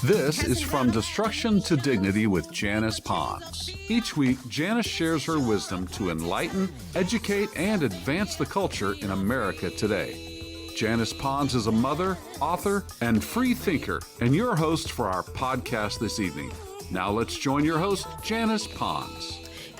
This is From Destruction to Dignity with Janice Pons. Each week, Janice shares her wisdom to enlighten, educate, and advance the culture in America today. Janice Pons is a mother, author, and free thinker, and your host for our podcast this evening. Now let's join your host, Janice Pons.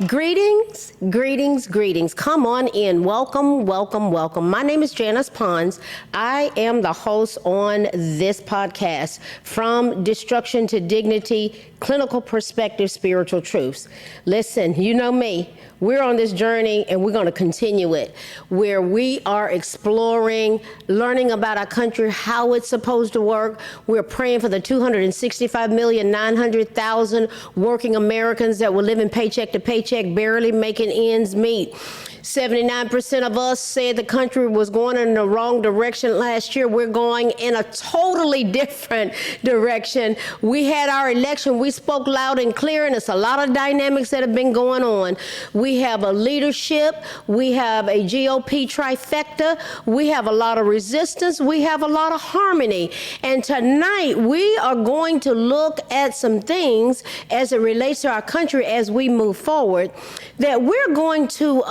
Greetings, greetings, greetings. Come on in. Welcome, welcome, welcome. My name is Janice Pons. I am the host on this podcast, From Destruction to Dignity, Clinical Perspective, Spiritual Truths. Listen, you know me. We're on this journey and we're going to continue it, where we are exploring, learning about our country, how it's supposed to work. We're praying for the 265,900,000 working Americans that were living paycheck to paycheck, barely making ends meet. 79% of us said the country was going in the wrong direction last year. We're going in a totally different direction. We had our election. We spoke loud and clear, and it's a lot of dynamics that have been going on. We have a leadership. We have a GOP trifecta. We have a lot of resistance. We have a lot of harmony. And tonight, we are going to look at some things as it relates to our country as we move forward, that we're going to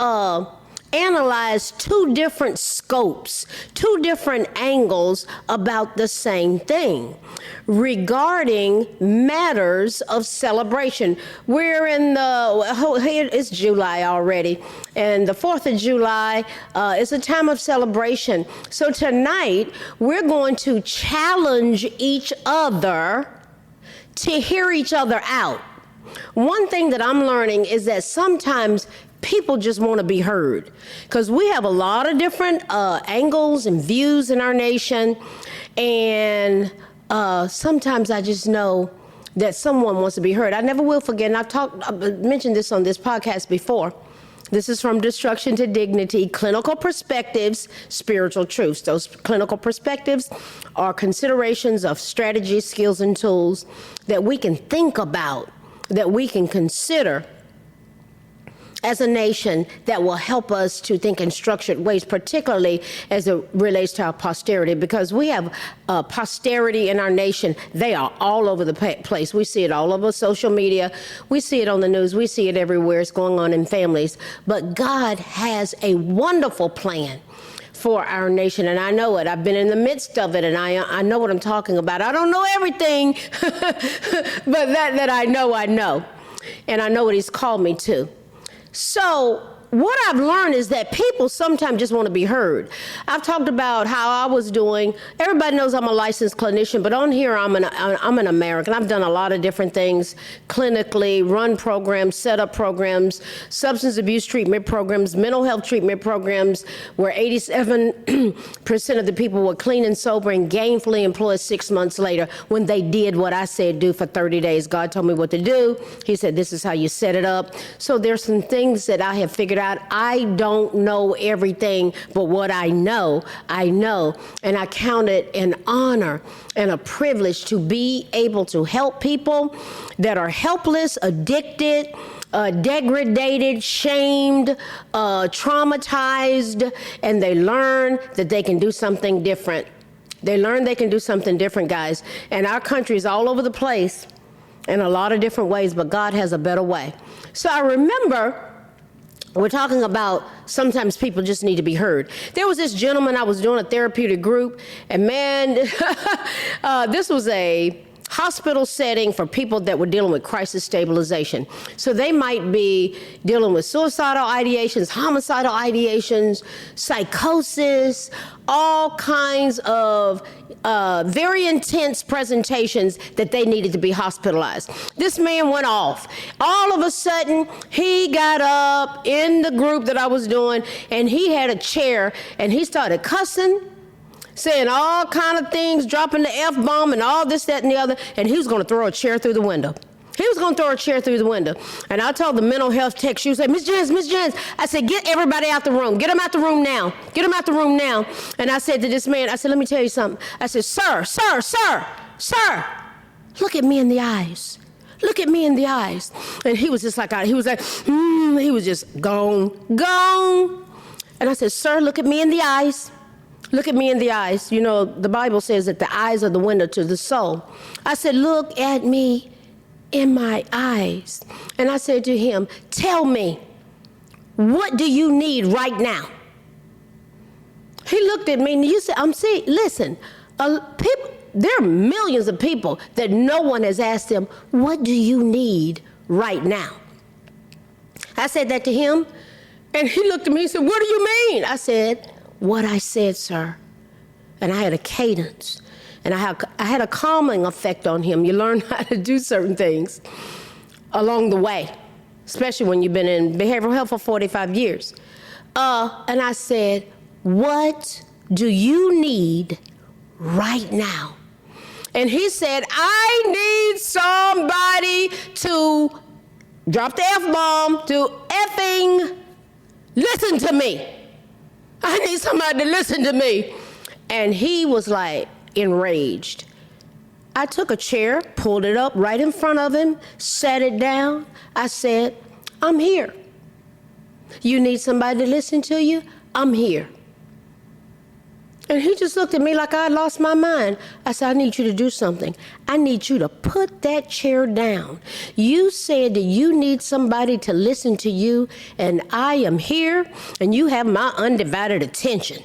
analyze two different scopes, two different angles about the same thing regarding matters of celebration. We're in it's July already, and the 4th of July is a time of celebration. So tonight, we're going to challenge each other to hear each other out. One thing that I'm learning is that sometimes people just want to be heard, because we have a lot of different angles and views in our nation, and sometimes I just know that someone wants to be heard. I never will forget, and I've mentioned this on this podcast before. This is From Destruction to Dignity, Clinical Perspectives, Spiritual Truths. Those clinical perspectives are considerations of strategies, skills, and tools that we can think about, that we can consider as a nation, that will help us to think in structured ways, particularly as it relates to our posterity, because we have posterity in our nation. They are all over the place. We see it all over social media. We see it on the news. We see it everywhere. It's going on in families. But God has a wonderful plan for our nation, and I know it. I've been in the midst of it, and I know what I'm talking about. I don't know everything, but that I know, and I know what He's called me to. So what I've learned is that people sometimes just want to be heard. I've talked about how I was doing. Everybody knows I'm a licensed clinician, but on here I'm an American. I've done a lot of different things clinically, run programs, set up programs, substance abuse treatment programs, mental health treatment programs, where 87% of the people were clean and sober and gainfully employed 6 months later when they did what I said do for 30 days. God told me what to do. He said, this is how you set it up. So there's some things that I have figured out. I don't know everything, but what I know, and I count it an honor and a privilege to be able to help people that are helpless, addicted, degraded, shamed, traumatized, and they learn that they can do something different. They learn they can do something different, guys. And our country is all over the place in a lot of different ways, but God has a better way. So I remember, we're talking about sometimes people just need to be heard. There was this gentleman, I was doing a therapeutic group, and man, this was a hospital setting for people that were dealing with crisis stabilization. So they might be dealing with suicidal ideations, homicidal ideations, psychosis, all kinds of very intense presentations that they needed to be hospitalized. This man went off. All of a sudden, he got up in the group that I was doing, and he had a chair, and he started cussing, saying all kind of things, dropping the F-bomb and all this, that, and the other, and he was going to throw a chair through the window. He was going to throw a chair through the window. And I told the mental health tech, she was like, Miss Janice, I said, get everybody out the room. Get them out the room now. Get them out the room now. And I said to this man, I said, let me tell you something. I said, sir, look at me in the eyes. Look at me in the eyes. And he was just like, he was just gone. And I said, sir, look at me in the eyes. Look at me in the eyes. You know, the Bible says that the eyes are the window to the soul. I said, look at me in my eyes. And I said to him, tell me, what do you need right now? He looked at me and you said, listen, there are millions of people that no one has asked them, what do you need right now? I said that to him, and he looked at me and said, what do you mean? I said, what I said, sir. And I had a cadence, and I had a calming effect on him. You learn how to do certain things along the way, especially when you've been in behavioral health for 45 years. And I said, what do you need right now? And he said, I need somebody to drop the F-bomb, to effing listen to me. I need somebody to listen to me. And he was like enraged. I took a chair, pulled it up right in front of him, sat it down. I said, I'm here. You need somebody to listen to you? I'm here. And he just looked at me like I had lost my mind. I said, I need you to do something. I need you to put that chair down. You said that you need somebody to listen to you, and I am here, and you have my undivided attention.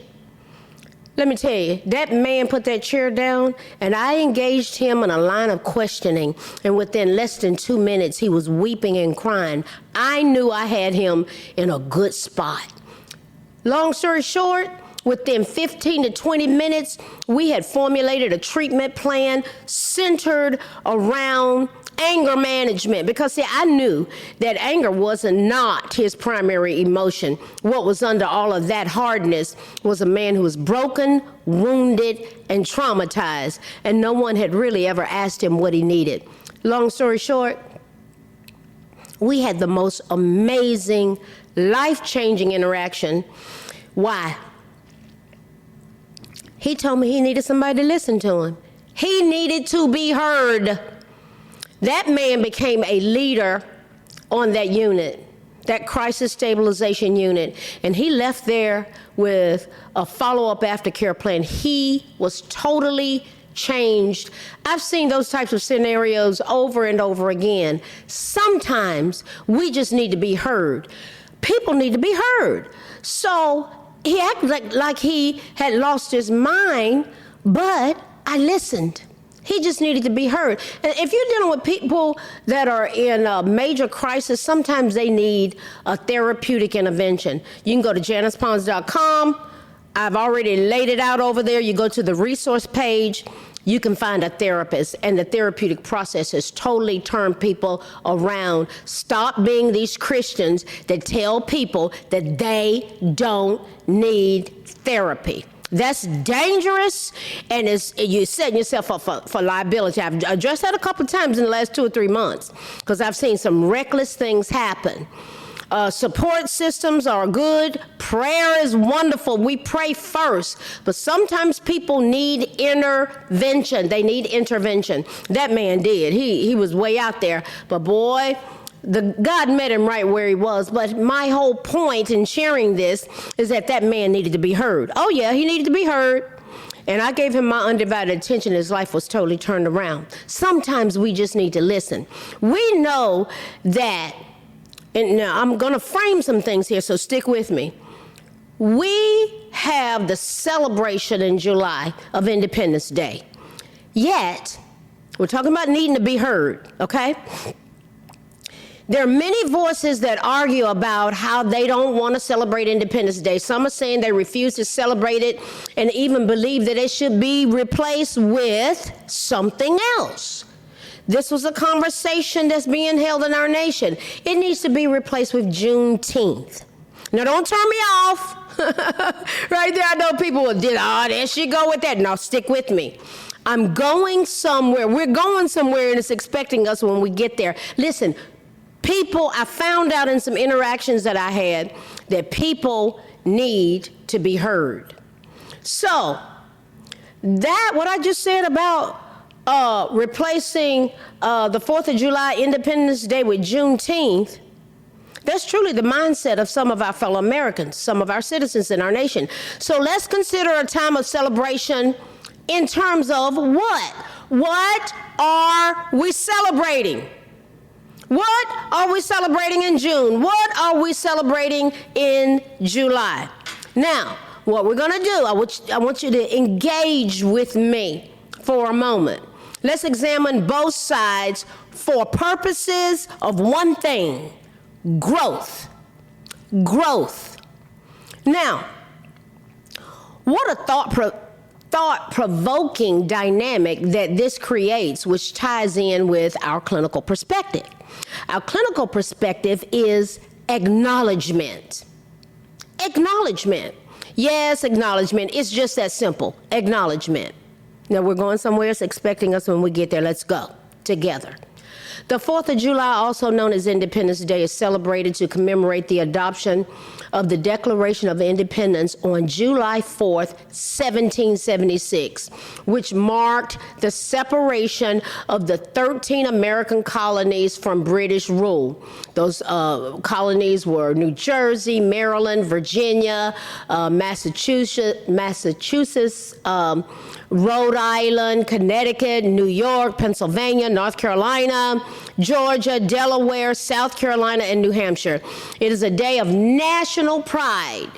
Let me tell you, that man put that chair down, and I engaged him in a line of questioning, and within less than 2 minutes, he was weeping and crying. I knew I had him in a good spot. Long story short, within 15 to 20 minutes, we had formulated a treatment plan centered around anger management. Because, see, I knew that anger was not his primary emotion. What was under all of that hardness was a man who was broken, wounded, and traumatized. And no one had really ever asked him what he needed. Long story short, we had the most amazing, life-changing interaction. Why? He told me he needed somebody to listen to him. He needed to be heard. That man became a leader on that unit, that crisis stabilization unit, and he left there with a follow-up aftercare plan. He was totally changed. I've seen those types of scenarios over and over again. Sometimes we just need to be heard. People need to be heard. So he acted like he had lost his mind, but I listened. He just needed to be heard. And if you're dealing with people that are in a major crisis, sometimes they need a therapeutic intervention. You can go to JanicePons.com. I've already laid it out over there. You go to the resource page, you can find a therapist, and the therapeutic process has totally turned people around. Stop being these Christians that tell people that they don't need therapy. That's dangerous, and you're setting yourself up for liability. I've addressed that a couple of times in the last 2 or 3 months because I've seen some reckless things happen. Support systems are good. Prayer is wonderful. We pray first. But sometimes people need intervention. They need intervention. That man did. He was way out there. But boy, God met him right where he was. But my whole point in sharing this is that man needed to be heard. Oh, yeah, he needed to be heard. And I gave him my undivided attention. His life was totally turned around. Sometimes we just need to listen. We know that. And now I'm going to frame some things here, so stick with me. We have the celebration in July of Independence Day. Yet, we're talking about needing to be heard, okay? There are many voices that argue about how they don't want to celebrate Independence Day. Some are saying they refuse to celebrate it and even believe that it should be replaced with something else. This was a conversation that's being held in our nation. It needs to be replaced with Juneteenth. Now, don't turn me off. Right there, I know people will there she go with that. Now, stick with me. I'm going somewhere. We're going somewhere, and it's expecting us when we get there. Listen, people, I found out in some interactions that I had that people need to be heard. So, what I just said about replacing the 4th of July Independence Day with Juneteenth, That's truly the mindset of some of our fellow Americans, some of our citizens in our nation. So let's consider a time of celebration in terms of what? What are we celebrating? What are we celebrating in June? What are we celebrating in July? Now, what we're going to do, I want you to engage with me for a moment. Let's examine both sides for purposes of one thing: growth. Growth. Now, what a thought-provoking dynamic that this creates, which ties in with our clinical perspective. Our clinical perspective is acknowledgement. Acknowledgement. Yes, acknowledgement. It's just that simple. Acknowledgement. Now, we're going somewhere. It's expecting us when we get there. Let's go together. The 4th of July, also known as Independence Day, is celebrated to commemorate the adoption of the Declaration of Independence on July 4th, 1776, which marked the separation of the 13 American colonies from British rule. Those colonies were New Jersey, Maryland, Virginia, Massachusetts, Rhode Island, Connecticut, New York, Pennsylvania, North Carolina, Georgia, Delaware, South Carolina, and New Hampshire. It is a day of national pride,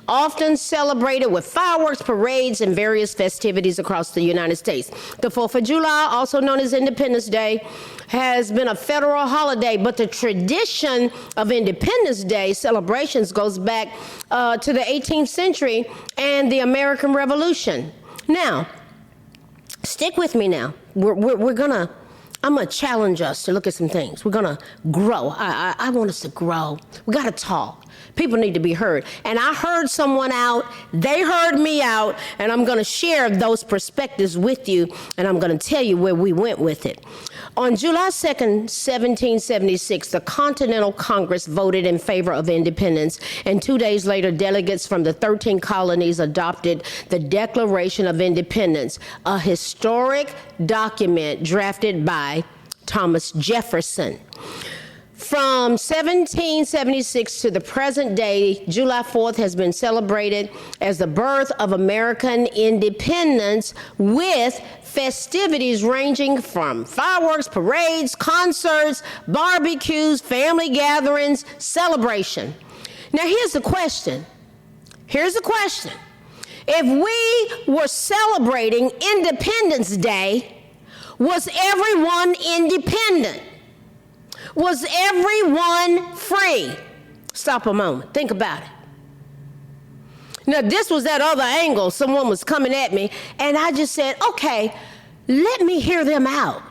often celebrated with fireworks, parades, and various festivities across the United States. The 4th of July, also known as Independence Day, has been a federal holiday, but the tradition of Independence Day celebrations goes back to the 18th century and the American Revolution. Now, stick with me now. I'm gonna challenge us to look at some things. We're gonna grow. I want us to grow. We gotta talk. People need to be heard. And I heard someone out, they heard me out, and I'm gonna share those perspectives with you, and I'm gonna tell you where we went with it. On July 2nd, 1776, the Continental Congress voted in favor of independence, and 2 days later, delegates from the 13 colonies adopted the Declaration of Independence, a historic document drafted by Thomas Jefferson. From 1776 to the present day, July 4th has been celebrated as the birth of American independence, with festivities ranging from fireworks, parades, concerts, barbecues, family gatherings, celebration. Now, here's the question. If we were celebrating Independence Day, was everyone independent? Was everyone free? Stop a moment. Think about it. Now, this was that other angle. Someone was coming at me, and I just said, okay, let me hear them out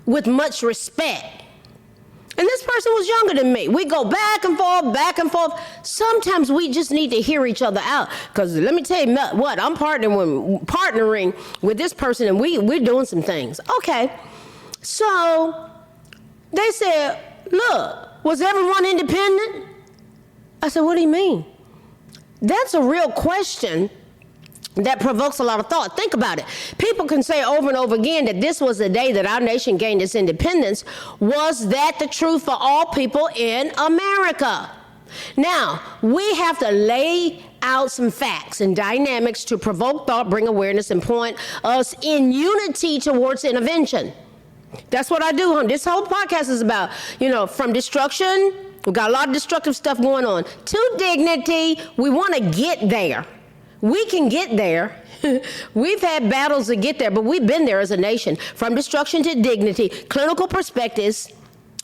with much respect. And this person was younger than me. We go back and forth, back and forth. Sometimes we just need to hear each other out. Because let me tell you what, I'm partnering with this person, and we're doing some things. Okay, so they said, look, was everyone independent? I said, what do you mean? That's a real question that provokes a lot of thought. Think about it. People can say over and over again that this was the day that our nation gained its independence. Was that the truth for all people in America? Now, we have to lay out some facts and dynamics to provoke thought, bring awareness, and point us in unity towards intervention. That's what I do. This whole podcast is about, from destruction. We got a lot of destructive stuff going on, to dignity. We want to get there. We can get there. We've had battles to get there, but we've been there as a nation. From destruction to dignity, clinical perspectives,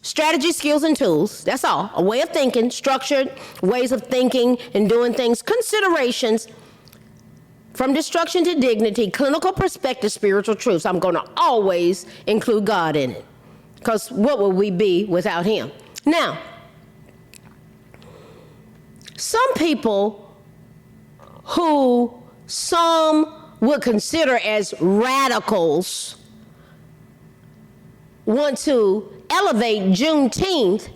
strategy, skills, and tools. That's all. A way of thinking, structured ways of thinking and doing things, considerations. From destruction to dignity, clinical perspective, spiritual truths. I'm going to always include God in it, because what would we be without him? Now, some people who some would consider as radicals want to elevate Juneteenth,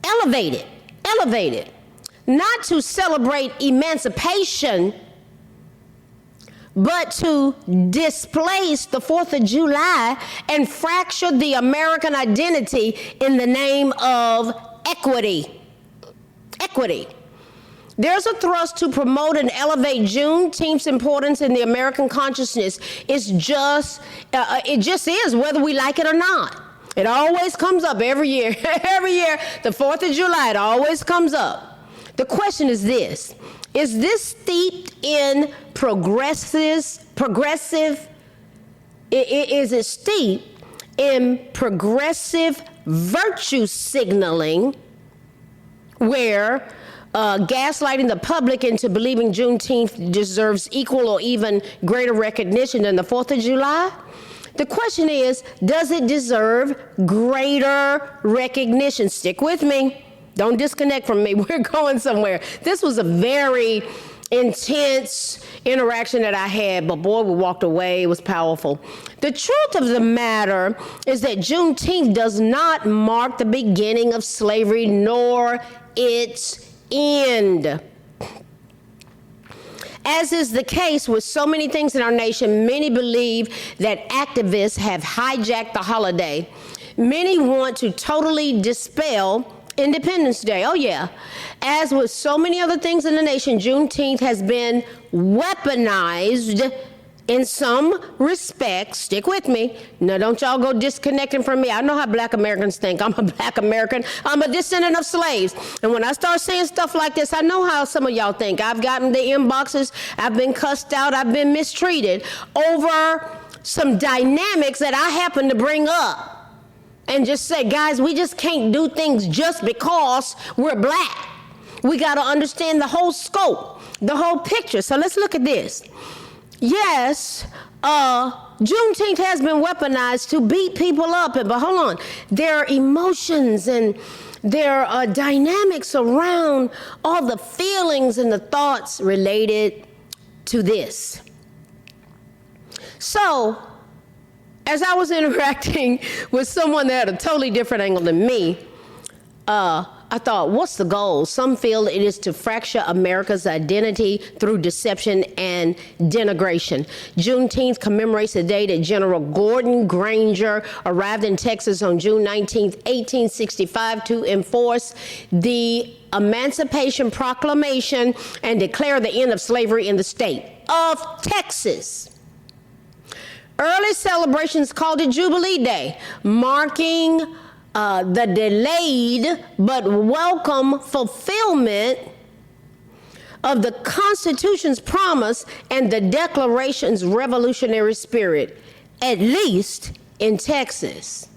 elevate it, not to celebrate emancipation, but to displace the 4th of July and fracture the American identity in the name of equity. equity. There's a thrust to promote and elevate Juneteenth's importance in the American consciousness. It just is, whether we like it or not. It always comes up every year. Every year, the 4th of July, it always comes up. The question is this: is this steeped in is it steeped in progressive virtue signaling, where gaslighting the public into believing Juneteenth deserves equal or even greater recognition than the 4th of July? The question is, does it deserve greater recognition? Stick with me. Don't disconnect from me. We're going somewhere. This was a very intense interaction that I had, but boy, we walked away. It was powerful. The truth of the matter is that Juneteenth does not mark the beginning of slavery nor its end. As is the case with so many things in our nation, many believe that activists have hijacked the holiday. Many want to totally dispel Independence Day. Oh yeah. As with so many other things in the nation, Juneteenth has been weaponized in some respects. Stick with me. Now, don't y'all go disconnecting from me. I know how Black Americans think. I'm a Black American. I'm a descendant of slaves. And when I start saying stuff like this, I know how some of y'all think. I've gotten the inboxes. I've been cussed out. I've been mistreated over some dynamics that I happen to bring up and just say, guys, we just can't do things just because we're Black. We got to understand the whole scope, the whole picture. So let's look at this. Yes, Juneteenth has been weaponized to beat people up, but hold on. There are emotions and there are dynamics around all the feelings and the thoughts related to this. So, as I was interacting with someone that had a totally different angle than me, I thought, what's the goal? Some feel it is to fracture America's identity through deception and denigration. Juneteenth commemorates the day that General Gordon Granger arrived in Texas on June 19, 1865, to enforce the Emancipation Proclamation and declare the end of slavery in the state of Texas. Early celebrations called it Jubilee Day, marking the delayed but welcome fulfillment of the Constitution's promise and the Declaration's revolutionary spirit, at least in Texas.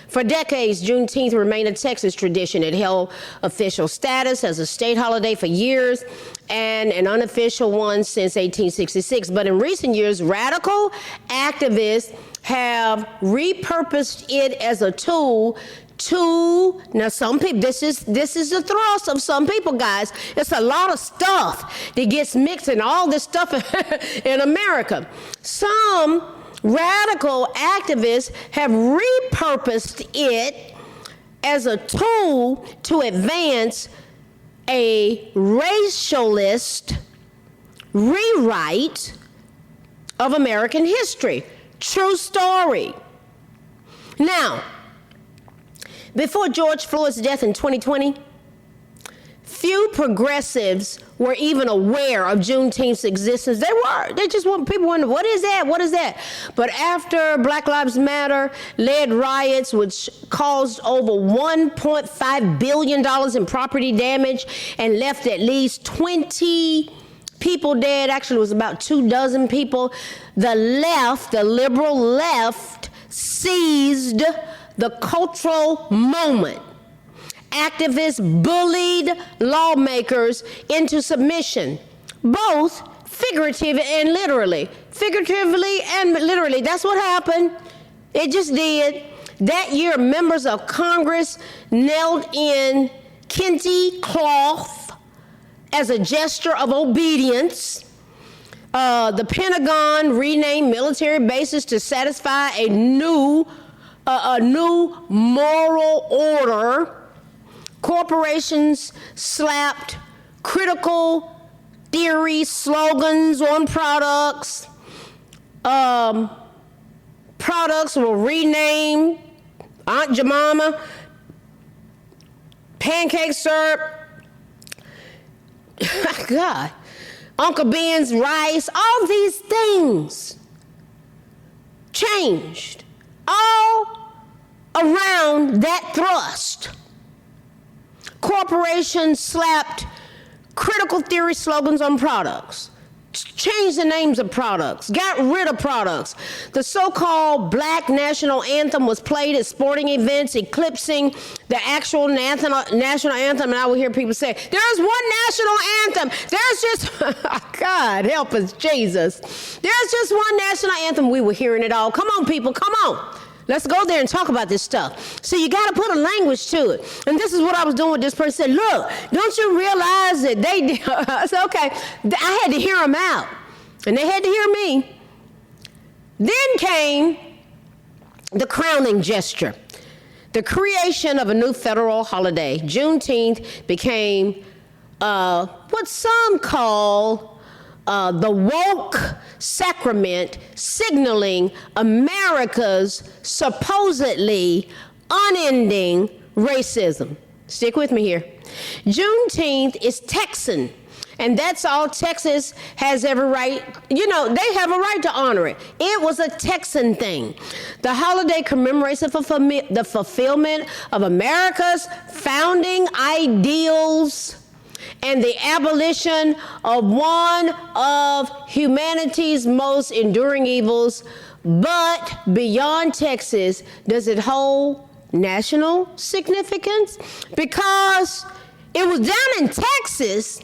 For decades, Juneteenth remained a Texas tradition. It held official status as a state holiday for years and an unofficial one since 1866. But in recent years, radical activists have repurposed it as a tool to, now some people, this is the thrust of some people, guys. It's a lot of stuff that gets mixed in all this stuff in America. Some radical activists have repurposed it as a tool to advance a racialist rewrite of American history. True story. Now, before George Floyd's death in 2020, few progressives were even aware of Juneteenth's existence. They just want people wonder, what is that? What is that? But after Black Lives Matter led riots, which caused over $1.5 billion in property damage and left at least 20 people dead, actually it was about 24 people, the left, the liberal left, seized the cultural moment. Activists bullied lawmakers into submission, both figuratively and literally. Figuratively and literally, that's what happened. It just did. That year, members of Congress knelt in kente cloth as a gesture of obedience. The Pentagon renamed military bases to satisfy a new moral order. Corporations slapped critical theory slogans on products. Products were renamed Aunt Jemima, pancake syrup, God, Uncle Ben's rice, all these things changed all around that thrust. Corporations slapped critical theory slogans on products, changed the names of products, got rid of products. The so-called Black national anthem was played at sporting events, eclipsing the actual national anthem. And I would hear people say, there's one national anthem. There's just, God help us, Jesus. There's just one national anthem. We were hearing it all. Come on, people, come on. Let's go there and talk about this stuff. So you got to put a language to it. And this is what I was doing with this person. Said, look, don't you realize that they did? I said, okay. I had to hear them out. And they had to hear me. Then came the crowning gesture. The creation of a new federal holiday. Juneteenth became what some call the woke sacrament, signaling America's supposedly unending racism. Stick with me here. Juneteenth is Texan, and that's all Texas has every right. You know, they have a right to honor it. It was a Texan thing. The holiday commemorates the fulfillment of America's founding ideals and the abolition of one of humanity's most enduring evils. But beyond Texas, does it hold national significance? Because it was down in Texas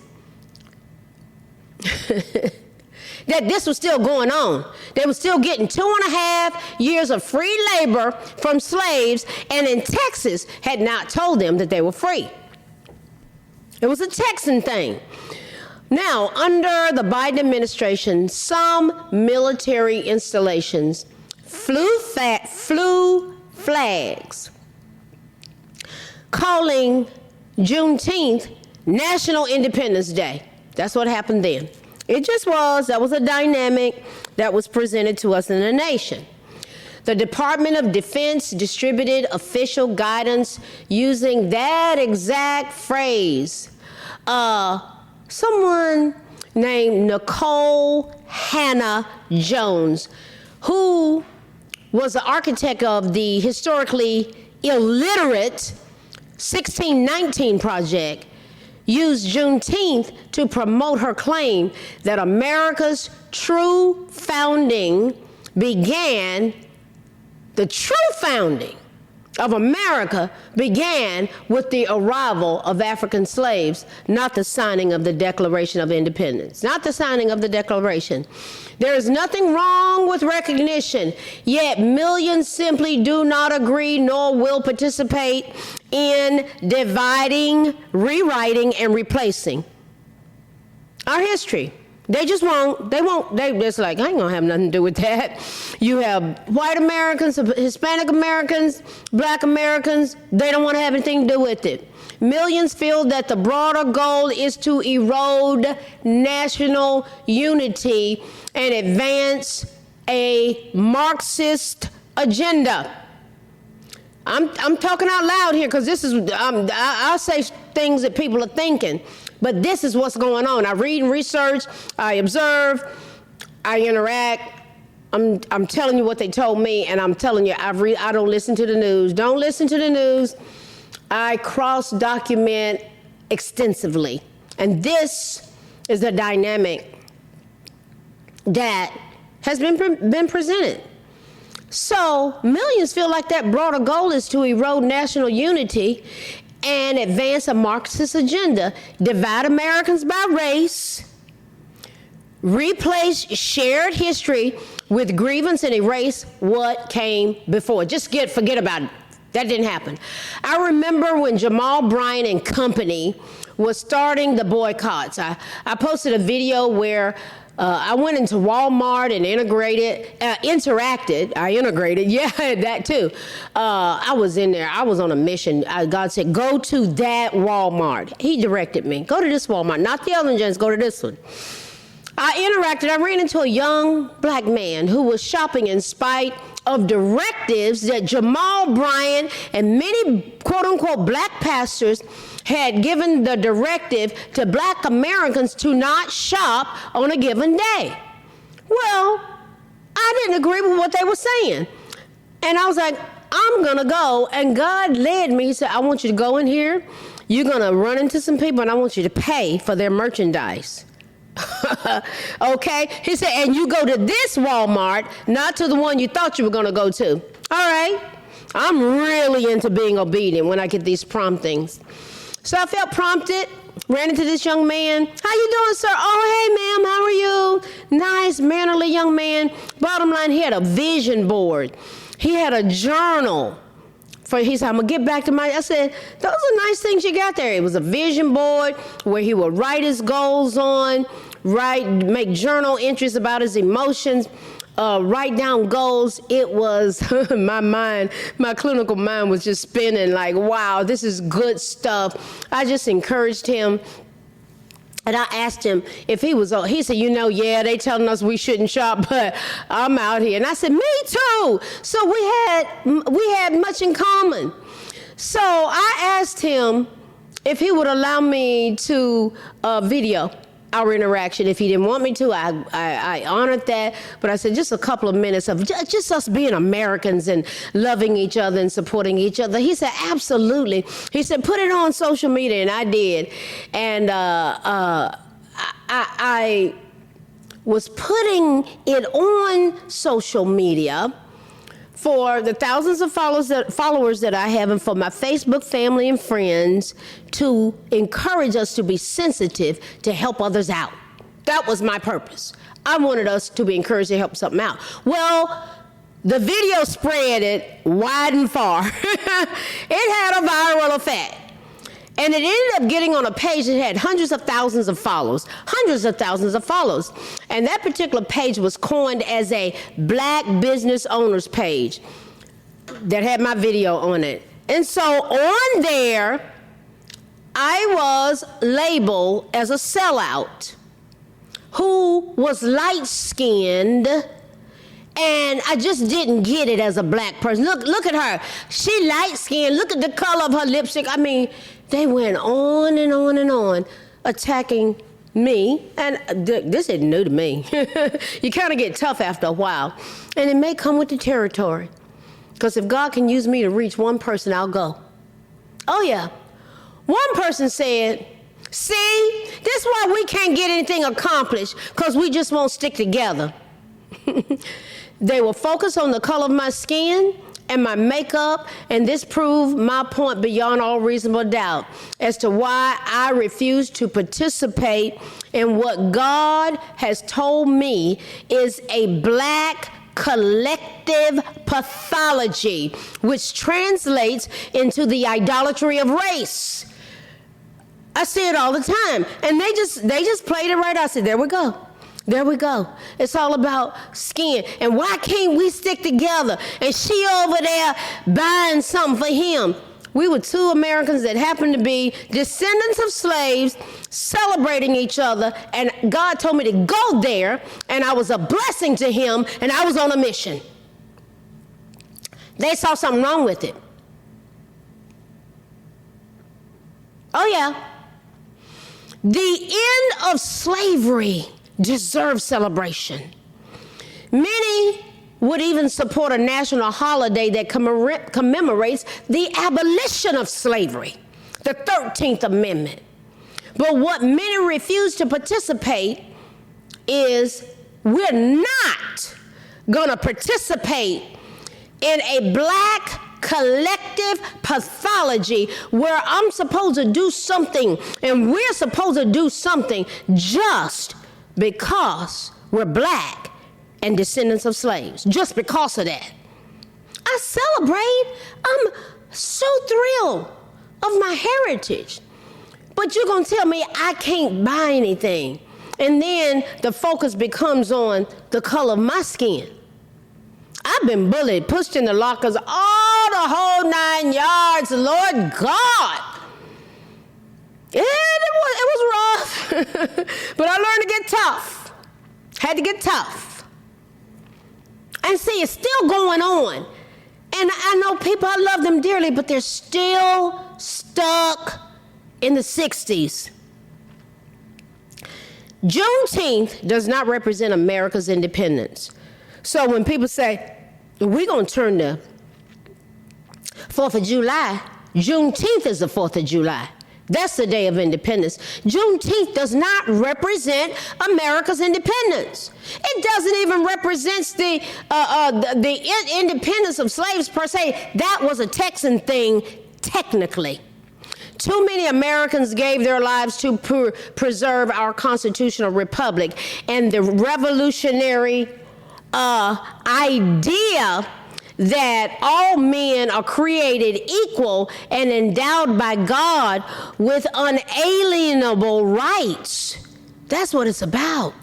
that this was still going on. They were still getting 2.5 years of free labor from slaves, and in Texas had not told them that they were free. It was a Texan thing. Now, under the Biden administration, some military installations flew flags calling Juneteenth National Independence Day. That's what happened then. It just was. That was a dynamic that was presented to us in the nation. The Department of Defense distributed official guidance using that exact phrase. Someone named Nicole Hannah Jones, who was the architect of the historically illiterate 1619 project, used Juneteenth to promote her claim that America's true founding began. The true founding of America began with the arrival of African slaves, not the signing of the Declaration of Independence, not the signing of the Declaration. There is nothing wrong with recognition, yet millions simply do not agree nor will participate in dividing, rewriting, and replacing our history. They just won't. They won't. They just like, I ain't gonna have nothing to do with that. You have white Americans, Hispanic Americans, Black Americans. They don't want to have anything to do with it. Millions feel that the broader goal is to erode national unity and advance a Marxist agenda. I'm talking out loud here because this is. I'll say things that people are thinking. But this is what's going on. I read and research, I observe, I interact. I'm telling you what they told me, and I'm telling you, I don't listen to the news. Don't listen to the news. I cross-document extensively. And this is the dynamic that has been presented. So millions feel like that broader goal is to erode national unity and advance a Marxist agenda, divide Americans by race, replace shared history with grievance, and erase what came before. Just forget about it. That didn't happen. I remember when Jamal Bryant and company was starting the boycotts. I posted a video where I went into Walmart and interacted. I integrated, yeah, that too. I was in there. I was on a mission. God said, go to that Walmart. He directed me. Go to this Walmart, not the other ones, go to this one. I interacted. I ran into a young Black man who was shopping in spite of directives that Jamal Bryant and many quote-unquote Black pastors had given the directive to Black Americans to not shop on a given day. Well, I didn't agree with what they were saying. And I was like, I'm going to go. And God led me. He said, I want you to go in here. You're going to run into some people, and I want you to pay for their merchandise. Okay? He said, and you go to this Walmart, not to the one you thought you were going to go to. All right? I'm really into being obedient when I get these promptings. So I felt prompted, ran into this young man. How you doing, sir? Oh, hey, ma'am, how are you? Nice, mannerly young man. Bottom line, he had a vision board. He had a journal. He said, I'm going to get back to I said, those are nice things you got there. It was a vision board where he would write his goals on, make journal entries about his emotions, write down goals. It was, my clinical mind was just spinning like, wow, this is good stuff. I just encouraged him. And I asked him if he said, yeah, they telling us we shouldn't shop, but I'm out here. And I said, me too. So we had much in common. So I asked him if he would allow me to video our interaction. If he didn't want me to, I honored that. But I said, just a couple of minutes of just us being Americans and loving each other and supporting each other. He said, absolutely. He said, put it on social media, and I did. And I was putting it on social media for the thousands of followers that I have, and for my Facebook family and friends, to encourage us to be sensitive to help others out. That was my purpose. I wanted us to be encouraged to help something out. Well, the video spread it wide and far. It had a viral effect. And it ended up getting on a page that had hundreds of thousands of follows. And that particular page was coined as a Black business owners page that had my video on it. And so on there, I was labeled as a sellout who was light-skinned, and I just didn't get it as a Black person. Look at her. She light-skinned. Look at the color of her lipstick. I mean, they went on and on and on attacking me. And this isn't new to me. You kind of get tough after a while. And it may come with the territory. Because if God can use me to reach one person, I'll go. Oh, yeah. One person said, see, this is why we can't get anything accomplished, because we just won't stick together. They will focus on the color of my skin and my makeup, and this proved my point beyond all reasonable doubt as to why I refuse to participate in what God has told me is a Black collective pathology, which translates into the idolatry of race. I see it all the time, and they just played it right out. I said, there we go. There we go. It's all about skin. And why can't we stick together? And she over there buying something for him. We were two Americans that happened to be descendants of slaves celebrating each other. And God told me to go there. And I was a blessing to him. And I was on a mission. They saw something wrong with it. Oh, yeah. The end of slavery deserves celebration. Many would even support a national holiday that commemorates the abolition of slavery, the 13th Amendment. But what many refuse to participate is we're not going to participate in a Black collective pathology where I'm supposed to do something and we're supposed to do something just because we're Black and descendants of slaves, just because of that. I celebrate. I'm so thrilled of my heritage. But you're going to tell me I can't buy anything. And then the focus becomes on the color of my skin. I've been bullied, pushed in the lockers, all the whole 9 yards, Lord God. It was rough, but I learned to get tough. Had to get tough. And see, it's still going on. And I know people, I love them dearly, but they're still stuck in the 60s. Juneteenth does not represent America's independence. So when people say, we're going to turn the 4th of July, Juneteenth is the 4th of July. That's the day of independence. Juneteenth does not represent America's independence. It doesn't even represent the independence of slaves per se. That was a Texan thing, technically. Too many Americans gave their lives to preserve our constitutional republic, and the revolutionary idea that all men are created equal and endowed by God with unalienable rights. That's what it's about.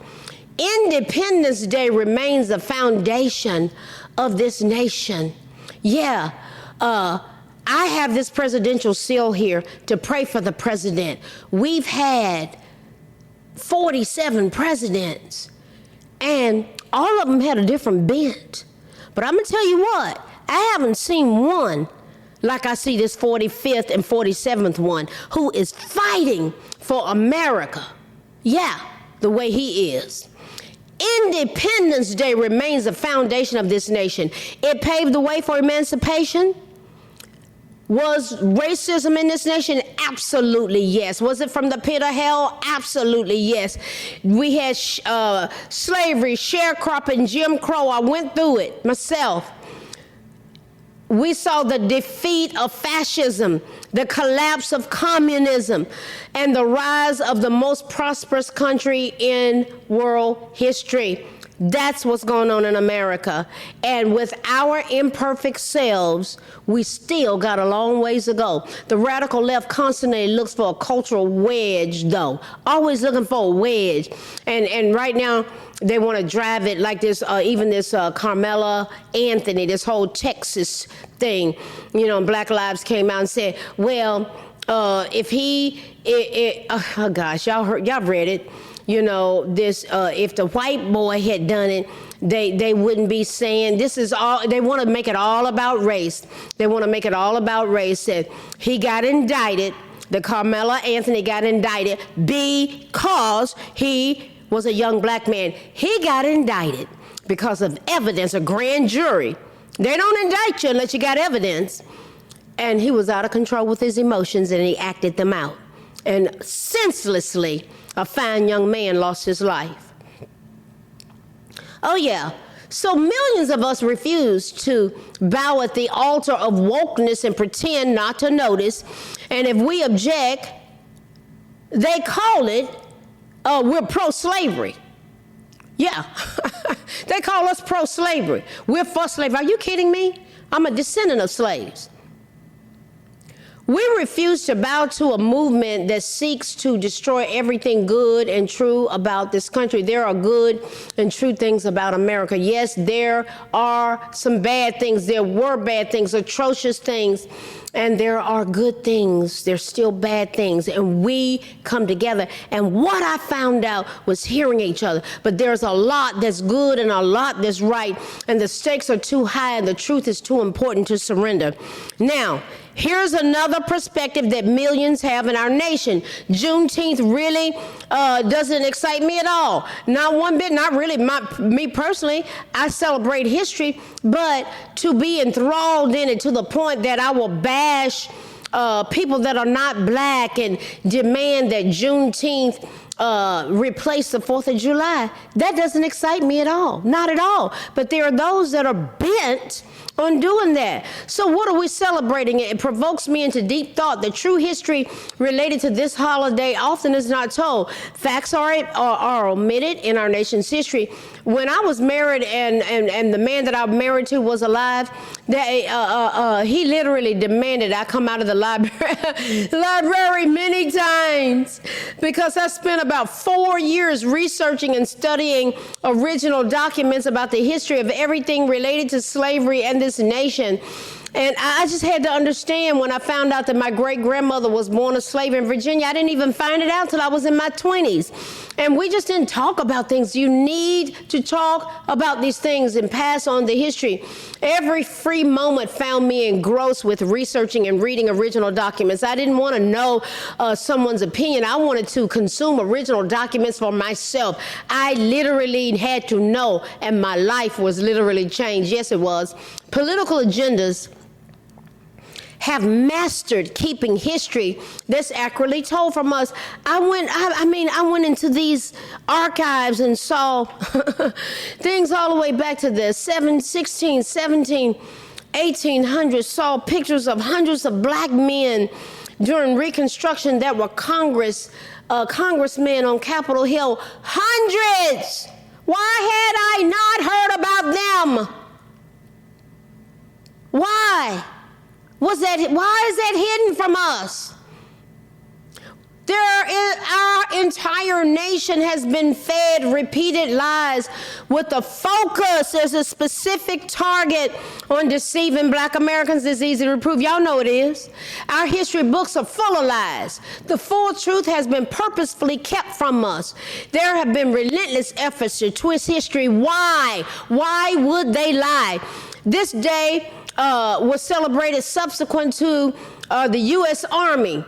Independence Day remains the foundation of this nation. Yeah, I have this presidential seal here to pray for the president. We've had 47 presidents, and all of them had a different bent. But I'm going to tell you what, I haven't seen one like I see this 45th and 47th one who is fighting for America. Yeah, the way he is. Independence Day remains the foundation of this nation. It paved the way for emancipation. Was racism in this nation? Absolutely yes. Was it from the pit of hell? Absolutely yes. We had slavery, sharecropping, Jim Crow. I went through it myself. We saw the defeat of fascism, the collapse of communism, and the rise of the most prosperous country in world history. That's what's going on in America. And with our imperfect selves, we still got a long ways to go. The radical left constantly looks for a cultural wedge, though. Always looking for a wedge. And right now, they want to drive it like this, even this Carmela Anthony, this whole Texas thing. You know, Black Lives came out and said, well, if oh gosh, y'all read it. You know, this, if the white boy had done it, they wouldn't be saying, this is all, they want to make it all about race. They want to make it all about race. That he got indicted, the Carmela Anthony got indicted because he was a young black man. He got indicted because of evidence, a grand jury. They don't indict you unless you got evidence. And he was out of control with his emotions and he acted them out. And senselessly, a fine young man lost his life. Oh yeah, so millions of us refuse to bow at the altar of wokeness and pretend not to notice. And if we object, they call it, we're pro-slavery. Yeah, they call us pro-slavery. We're for slavery. Are you kidding me? I'm a descendant of slaves. We refuse to bow to a movement that seeks to destroy everything good and true about this country. There are good and true things about America. Yes, there are some bad things. There were bad things, atrocious things, and there are good things. There's still bad things, and we come together. And what I found out was hearing each other. But there's a lot that's good and a lot that's right, and the stakes are too high, and the truth is too important to surrender. Now, here's another perspective that millions have in our nation. Juneteenth really doesn't excite me at all. Not one bit, not really. Me personally, I celebrate history, but to be enthralled in it to the point that I will bash people that are not black and demand that Juneteenth replace the 4th of July, that doesn't excite me at all. Not at all. But there are those that are bent on doing that. So what are we celebrating? It provokes me into deep thought. The true history related to this holiday often is not told. Facts are omitted in our nation's history. When I was married and the man that I married to was alive, he literally demanded I come out of the library many times because I spent about 4 years researching and studying original documents about the history of everything related to slavery and this nation. And I just had to understand when I found out that my great-grandmother was born a slave in Virginia. I didn't even find it out till I was in my 20s. And we just didn't talk about things. You need to talk about these things and pass on the history. Every free moment found me engrossed with researching and reading original documents. I didn't want to know someone's opinion. I wanted to consume original documents for myself. I literally had to know, and my life was literally changed. Yes, it was. Political agendas have mastered keeping history that's accurately told from us. I went into these archives and saw things all the way back to the 16, 17, 1800s, saw pictures of hundreds of black men during Reconstruction that were congressmen on Capitol Hill. Hundreds! Why had I not heard about them? Why? Why is that hidden from us? Our entire nation has been fed repeated lies with a focus as a specific target on deceiving black Americans. It's easy to prove. Y'all know it is. Our history books are full of lies. The full truth has been purposefully kept from us. There have been relentless efforts to twist history. Why? Why would they lie? This day was celebrated subsequent to the U.S. Army,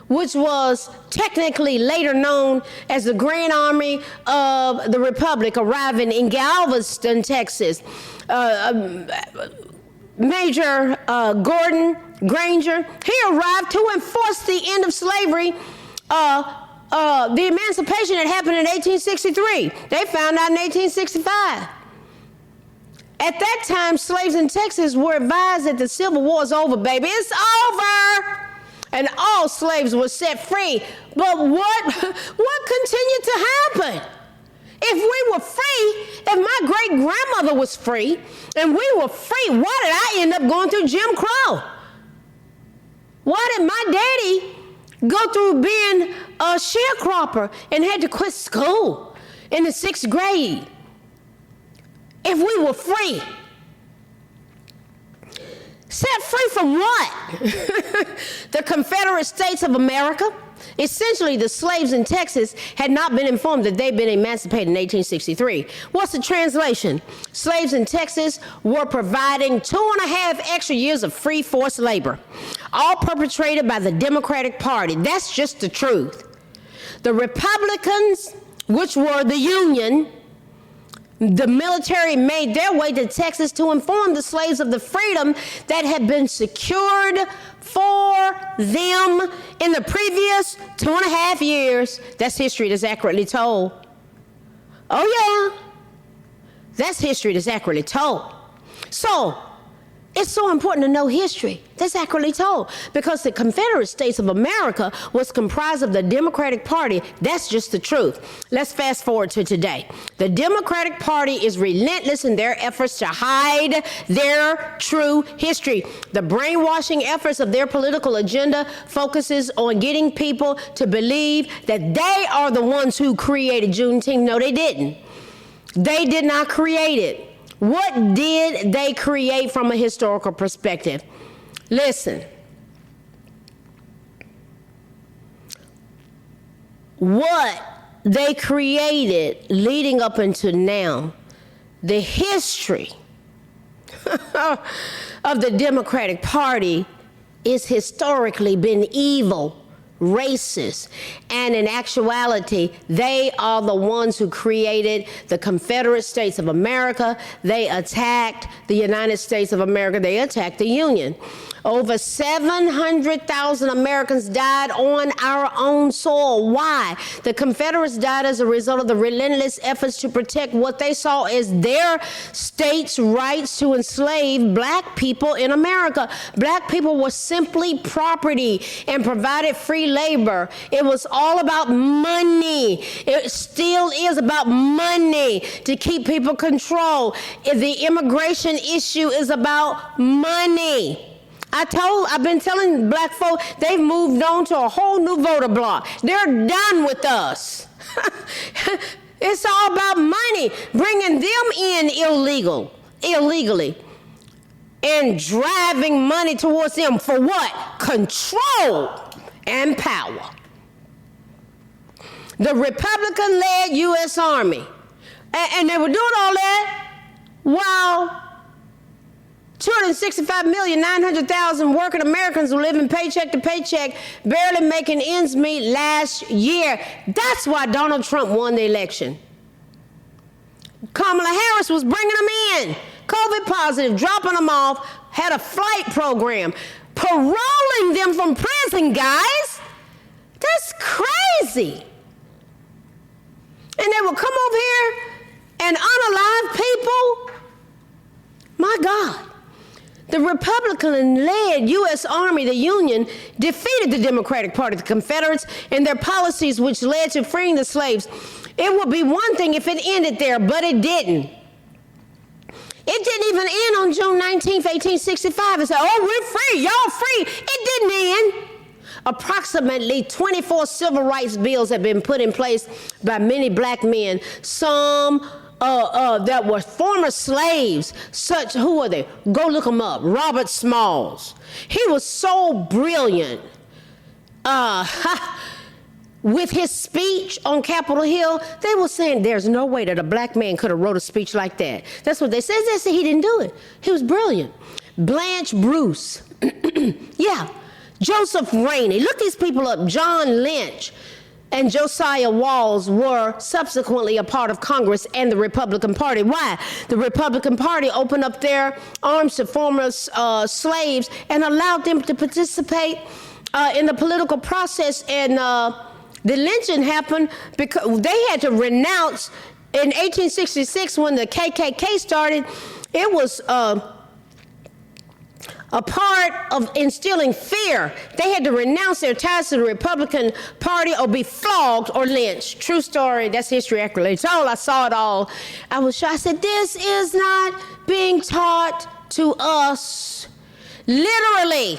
which was technically later known as the Grand Army of the Republic, arriving in Galveston, Texas. Major Gordon Granger, he arrived to enforce the end of slavery, the emancipation that happened in 1863. They found out in 1865. At that time, slaves in Texas were advised that the Civil War is over, baby. It's over! And all slaves were set free. But what continued to happen? If we were free, if my great-grandmother was free, and we were free, why did I end up going through Jim Crow? Why did my daddy go through being a sharecropper and had to quit school in the 6th grade? If we were free. Set free from what? The Confederate States of America? Essentially, the slaves in Texas had not been informed that they'd been emancipated in 1863. What's the translation? Slaves in Texas were providing 2.5 extra years of free forced labor, all perpetrated by the Democratic Party. That's just the truth. The Republicans, which were the Union, the military made their way to Texas to inform the slaves of the freedom that had been secured for them in the previous 2.5 years. That's history that's accurately told. Oh yeah, that's history that's accurately told. So, it's so important to know history that's accurately told, because the Confederate States of America was comprised of the Democratic Party. That's just the truth. Let's fast forward to today. The Democratic Party is relentless in their efforts to hide their true history. The brainwashing efforts of their political agenda focuses on getting people to believe that they are the ones who created Juneteenth. No, they didn't. They did not create it. What did they create from a historical perspective? Listen. What they created leading up into now, the history of the Democratic Party is historically been evil, racist, and in actuality, they are the ones who created the Confederate States of America. They attacked the United States of America. They attacked the Union. Over 700,000 Americans died on our own soil. Why? The Confederates died as a result of the relentless efforts to protect what they saw as their state's rights to enslave black people in America. Black people were simply property and provided free labor. It was all about money. It still is about money to keep people controlled. The immigration issue is about money. I've been telling black folk they've moved on to a whole new voter block. They're done with us. It's all about money, bringing them in illegally. and driving money towards them for what? Control and power. The Republican-led U.S. Army. And they were doing all that while 265,900,000 working Americans were living paycheck to paycheck, barely making ends meet last year. That's why Donald Trump won the election. Kamala Harris was bringing them in, COVID positive, dropping them off, had a flight program, paroling them from prison, guys. That's crazy. And they would come over here and unalive people. My God. The Republican-led U.S. Army, the Union, defeated the Democratic Party, the Confederates, in their policies which led to freeing the slaves. It would be one thing if it ended there, but it didn't. It didn't even end on June 19th, 1865. It said, oh, we're free, y'all free. It didn't end. Approximately 24 civil rights bills have been put in place by many black men, some that were former slaves, such, who are they? Go look them up. Robert Smalls. He was so brilliant with his speech on Capitol Hill. They were saying there's no way that a black man could have wrote a speech like that. That's what they said. They said he didn't do it. He was brilliant. Blanche Bruce. Yeah. Joseph Rainey. Look these people up. John Lynch and Josiah Walls were subsequently a part of Congress and the Republican Party. Why? The Republican Party opened up their arms to former slaves and allowed them to participate in the political process. And the lynching happened because they had to renounce in 1866 when the KKK started. It was a part of instilling fear. They had to renounce their ties to the Republican Party or be flogged or lynched. True story. That's history accurately told. I saw it all. I was shocked. I said, this is not being taught to us. Literally.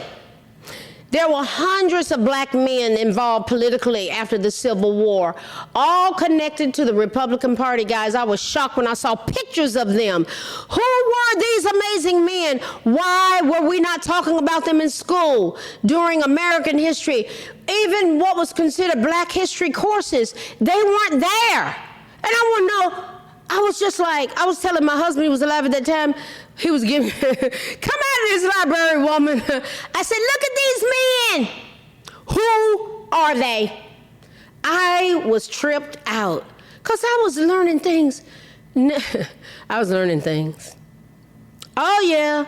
There were hundreds of black men involved politically after the Civil War, all connected to the Republican Party, guys. I was shocked when I saw pictures of them. Who were these amazing men? Why were we not talking about them in school during American history? Even what was considered black history courses, they weren't there. And I want to know, I was just like, I was telling my husband, he was alive at that time, he was giving, come out of this library, woman. I said, look at these men. Who are they? I was tripped out because I was learning things. I was learning things. Oh, yeah.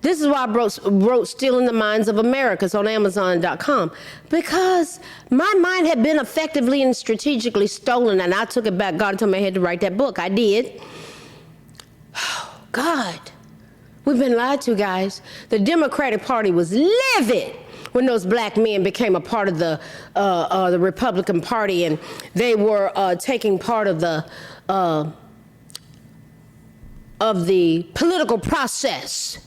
This is why I wrote Stealing the Minds of Americans on Amazon.com, because my mind had been effectively and strategically stolen, and I took it back. God told me I had to write that book. I did. God, we've been lied to, guys. The Democratic Party was livid when those black men became a part of the Republican Party, and they were taking part of the political process.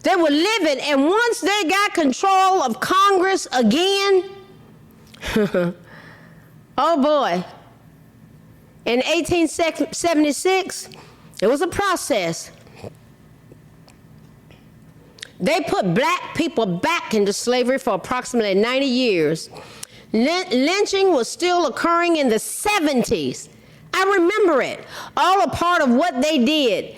They were livid, and once they got control of Congress again, oh boy, in 1876, it was a process. They put black people back into slavery for approximately 90 years. Lynching was still occurring in the 70s. I remember it. All a part of what they did.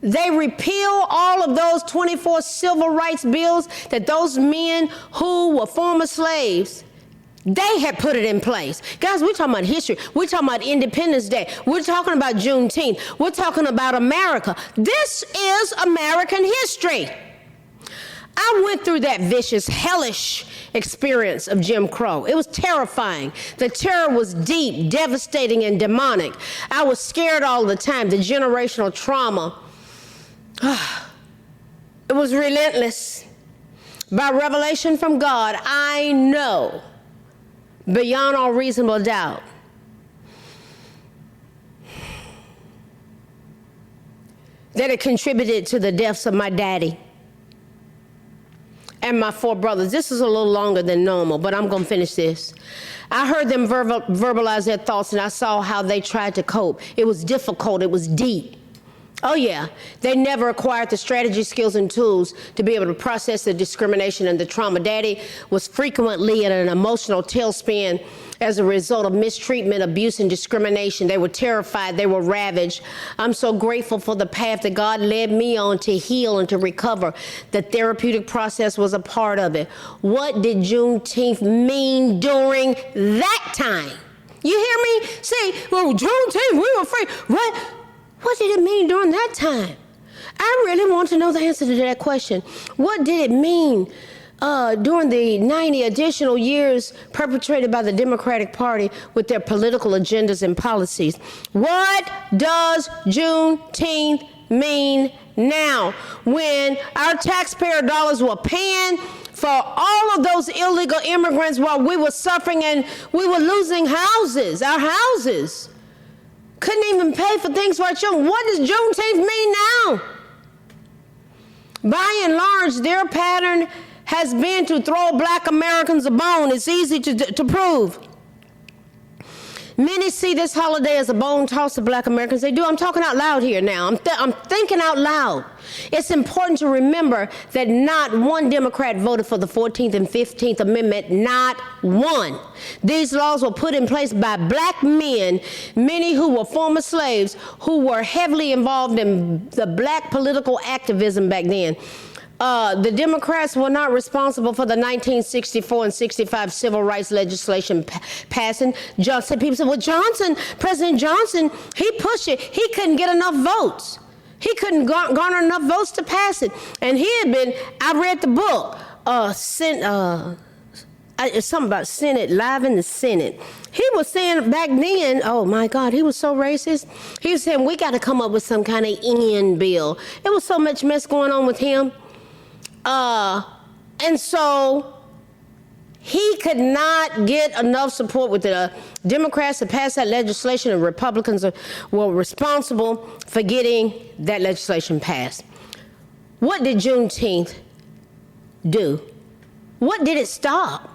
They repealed all of those 24 civil rights bills that those men who were former slaves, they had put it in place. Guys, we're talking about history. We're talking about Independence Day. We're talking about Juneteenth. We're talking about America. This is American history. I went through that vicious, hellish experience of Jim Crow. It was terrifying. The terror was deep, devastating, and demonic. I was scared all the time. The generational trauma. It was relentless. By revelation from God, I know beyond all reasonable doubt that it contributed to the deaths of my daddy and my 4 brothers. This is a little longer than normal, but I'm going to finish this. I heard them verbalize their thoughts, and I saw how they tried to cope. It was difficult. It was deep. Oh yeah, they never acquired the strategy, skills, and tools to be able to process the discrimination and the trauma. Daddy was frequently in an emotional tailspin as a result of mistreatment, abuse, and discrimination. They were terrified, they were ravaged. I'm so grateful for the path that God led me on to heal and to recover. The therapeutic process was a part of it. What did Juneteenth mean during that time? You hear me? Say, well, Juneteenth, we were free. What did it mean during that time? I really want to know the answer to that question. What did it mean during the 90 additional years perpetrated by the Democratic Party with their political agendas and policies? What does Juneteenth mean now, when our taxpayer dollars were paying for all of those illegal immigrants while we were suffering and we were losing houses, our houses? Couldn't even pay for things for our children. What does Juneteenth mean now? By and large, their pattern has been to throw Black Americans a bone. It's easy to prove. Many see this holiday as a bone toss to Black Americans. They do. I'm talking out loud here now. I'm thinking out loud. It's important to remember that not one Democrat voted for the 14th and 15th Amendment, not one. These laws were put in place by Black men, many who were former slaves, who were heavily involved in the Black political activism back then. The Democrats were not responsible for the 1964 and 65 civil rights legislation passing. People said, well, President Johnson, he pushed it. He couldn't get enough votes. He couldn't garner enough votes to pass it. And he had been, I read the book, something about Senate, Live in the Senate. He was saying back then, oh my God, he was so racist. He was saying, we got to come up with some kind of end bill. It was so much mess going on with him. And so he could not get enough support with the Democrats to pass that legislation, and Republicans were responsible for getting that legislation passed. What did Juneteenth do? What did it stop?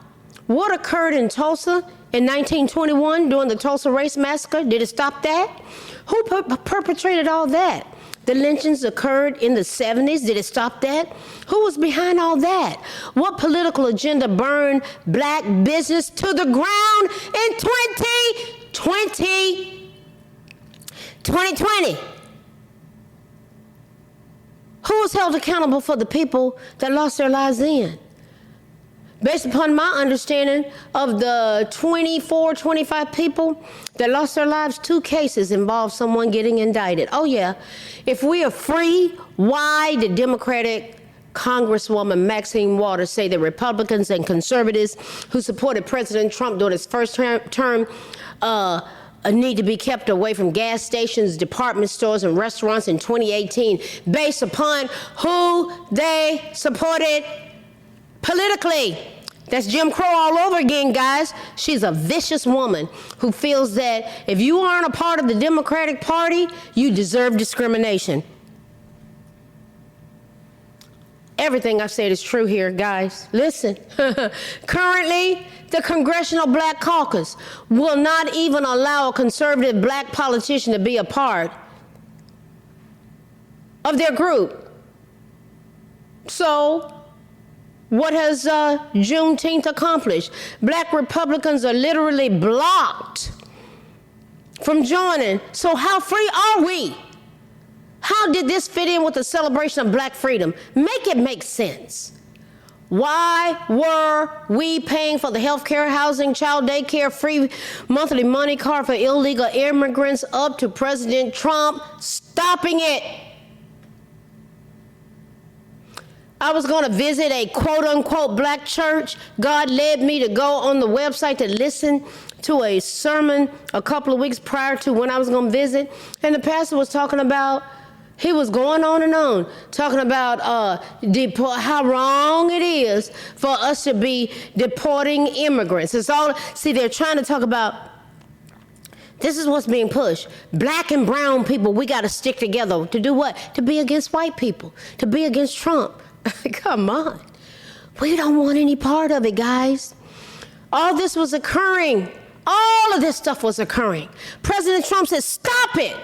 What occurred in Tulsa in 1921 during the Tulsa Race Massacre? Did it stop that? Who perpetrated all that? The lynchings occurred in the 70s. Did it stop that? Who was behind all that? What political agenda burned Black business to the ground in 2020? Who was held accountable for the people that lost their lives then? Based upon my understanding of the 24, 25 people that lost their lives, 2 cases involved someone getting indicted. Oh yeah, if we are free, why did Democratic Congresswoman Maxine Waters say that Republicans and conservatives who supported President Trump during his first term need to be kept away from gas stations, department stores, and restaurants in 2018 based upon who they supported politically? That's Jim Crow all over again, guys. She's a vicious woman who feels that if you aren't a part of the Democratic Party, you deserve discrimination. Everything I said is true here, guys. Listen. Currently, the Congressional Black Caucus will not even allow a conservative Black politician to be a part of their group. So, what has Juneteenth accomplished? Black Republicans are literally blocked from joining. So how free are we? How did this fit in with the celebration of Black freedom? Make it make sense. Why were we paying for the health care, housing, child daycare, free monthly money card for illegal immigrants up to President Trump stopping it? I was going to visit a quote-unquote Black church. God led me to go on the website to listen to a sermon a couple of weeks prior to when I was going to visit. And the pastor was talking about, he was going on and on, talking about how wrong it is for us to be deporting immigrants. It's all, see, they're trying to talk about, this is what's being pushed. Black and brown people, we got to stick together. To do what? To be against white people, to be against Trump. Come on. We don't want any part of it, guys. All this was occurring. All of this stuff was occurring. President Trump said, stop it.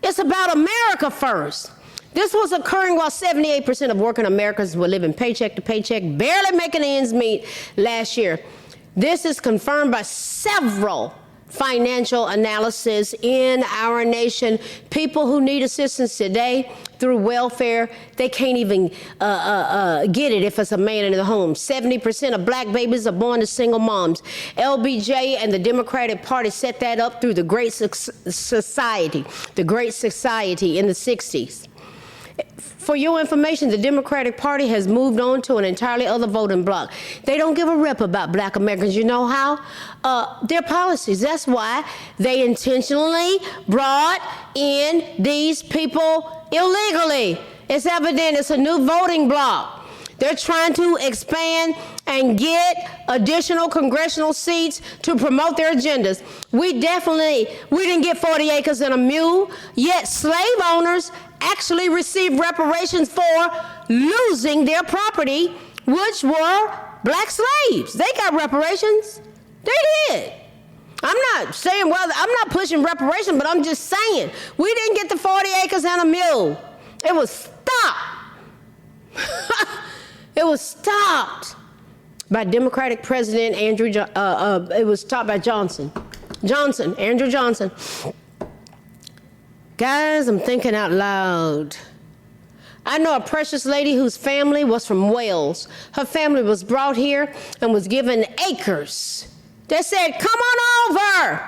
It's about America first. This was occurring while 78% of working Americans were living paycheck to paycheck, barely making ends meet last year. This is confirmed by several financial analysis in our nation. People who need assistance today through welfare, they can't even get it if it's a man in the home. 70% of black babies are born to single moms. LBJ and the Democratic Party set that up through the Great Society in the 60s. For your information, the Democratic Party has moved on to an entirely other voting bloc. They don't give a rip about black Americans. You know how? Their policies. That's why they intentionally brought in these people illegally. It's evident it's a new voting bloc. They're trying to expand and get additional congressional seats to promote their agendas. We didn't get 40 acres and a mule, yet slave owners actually received reparations for losing their property, which were black slaves. They got reparations. They did. I'm not saying, I'm not pushing reparations, but I'm just saying, we didn't get the 40 acres and a mule. It was stopped. It was stopped by Democratic President it was stopped by Andrew Johnson. Guys, I'm thinking out loud. I know a precious lady whose family was from Wales. Her family was brought here and was given acres. They said, come on over.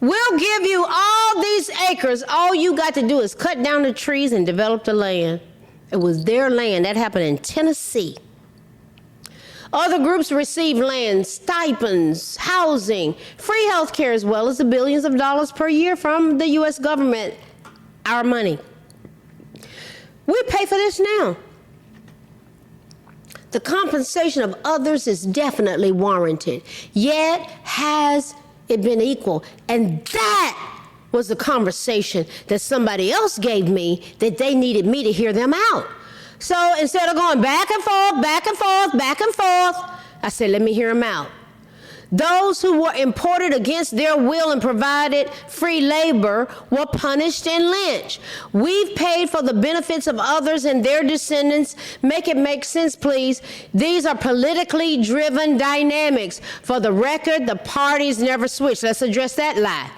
We'll give you all these acres. All you got to do is cut down the trees and develop the land. It was their land. That happened in Tennessee. Other groups received land, stipends, housing, free health care, as well as the billions of dollars per year from the U.S. government. Our money. We pay for this now. The compensation of others is definitely warranted, yet has it been equal? And that was the conversation that somebody else gave me, that they needed me to hear them out. So instead of going back and forth, back and forth, back and forth, I said, let me hear them out. Those who were imported against their will and provided free labor were punished and lynched. We've paid for the benefits of others and their descendants. Make it make sense, please. These are politically driven dynamics. For the record, the parties never switched. Let's address that lie.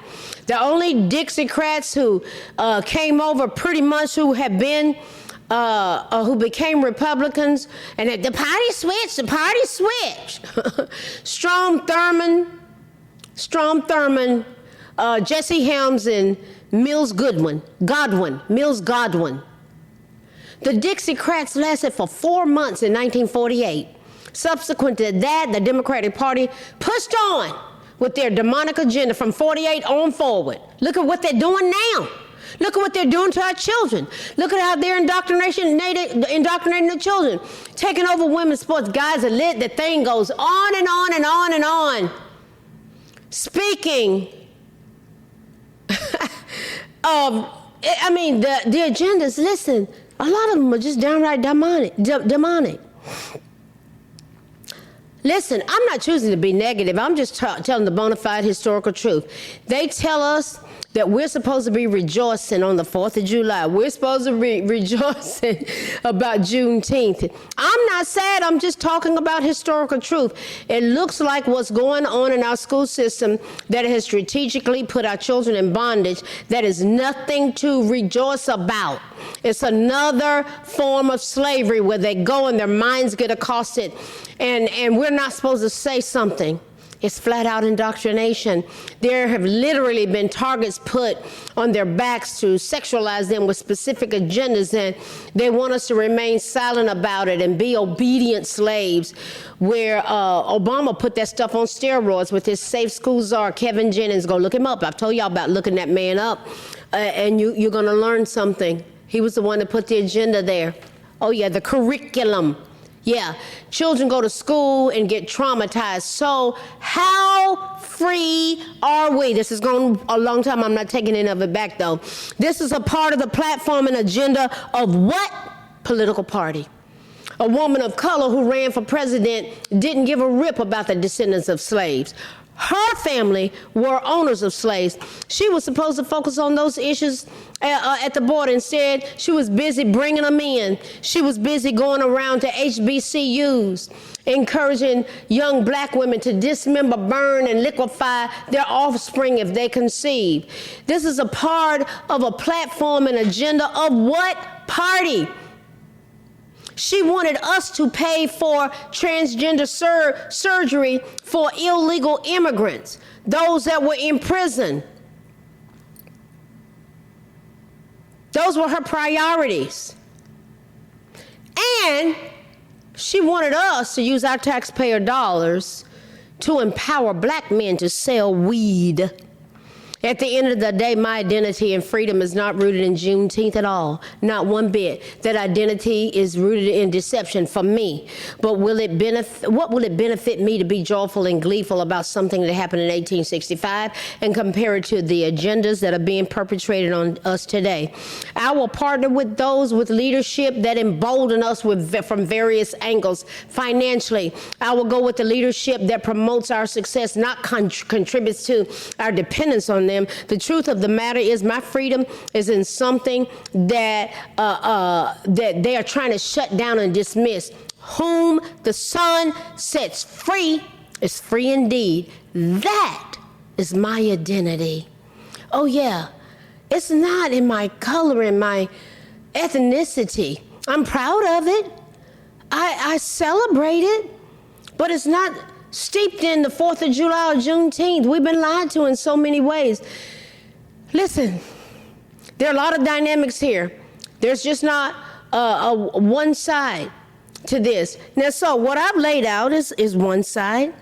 The only Dixiecrats who came over pretty much who have been who became Republicans, and the party switched. Strom Thurmond, Jesse Helms, and Mills Godwin. The Dixiecrats lasted for 4 months in 1948. Subsequent to that, the Democratic Party pushed on with their demonic agenda from 48 on forward. Look at what they're doing now. Look at what they're doing to our children. Look at how they're indoctrinating the children. Taking over women's sports. Guys are lit. The thing goes on and on and on and on. Speaking of, the agendas, listen, a lot of them are just downright demonic. Listen, I'm not choosing to be negative. I'm just telling the bona fide historical truth. They tell us that we're supposed to be rejoicing on the 4th of July. We're supposed to be rejoicing about Juneteenth. I'm not sad. I'm just talking about historical truth. It looks like what's going on in our school system that has strategically put our children in bondage. That is nothing to rejoice about. It's another form of slavery where they go and their minds get accosted, and we're not supposed to say something. It's flat out indoctrination. There have literally been targets put on their backs to sexualize them with specific agendas, and they want us to remain silent about it and be obedient slaves, where Obama put that stuff on steroids with his safe school czar, Kevin Jennings. Go look him up. I've told y'all about looking that man up, and you're going to learn something. He was the one that put the agenda there. Oh, yeah, the curriculum. Yeah, children go to school and get traumatized. So how free are we? This is going a long time. I'm not taking any of it back, though. This is a part of the platform and agenda of what political party? A woman of color who ran for president didn't give a rip about the descendants of slaves. Her family were owners of slaves. She was supposed to focus on those issues at the border. Instead, she was busy bringing them in. She was busy going around to HBCUs, encouraging young black women to dismember, burn, and liquefy their offspring if they conceive. This is a part of a platform and agenda of what party? She wanted us to pay for transgender surgery for illegal immigrants, those that were in prison. Those were her priorities. And she wanted us to use our taxpayer dollars to empower black men to sell weed. At the end of the day, my identity and freedom is not rooted in Juneteenth at all, not one bit. That identity is rooted in deception for me. But what will it benefit me to be joyful and gleeful about something that happened in 1865 and compare it to the agendas that are being perpetrated on us today? I will partner with those with leadership that embolden us from various angles financially. I will go with the leadership that promotes our success, not contributes to our dependence on them. The truth of the matter is my freedom is in something that that they are trying to shut down and dismiss. Whom the Son sets free is free indeed. That is my identity. Oh yeah, it's not in my color and my ethnicity. I'm proud of it. I celebrate it, but it's not steeped in the 4th of July or Juneteenth. We've been lied to in so many ways. Listen, there are a lot of dynamics here. There's just not a one side to this. Now, so what I've laid out is one side.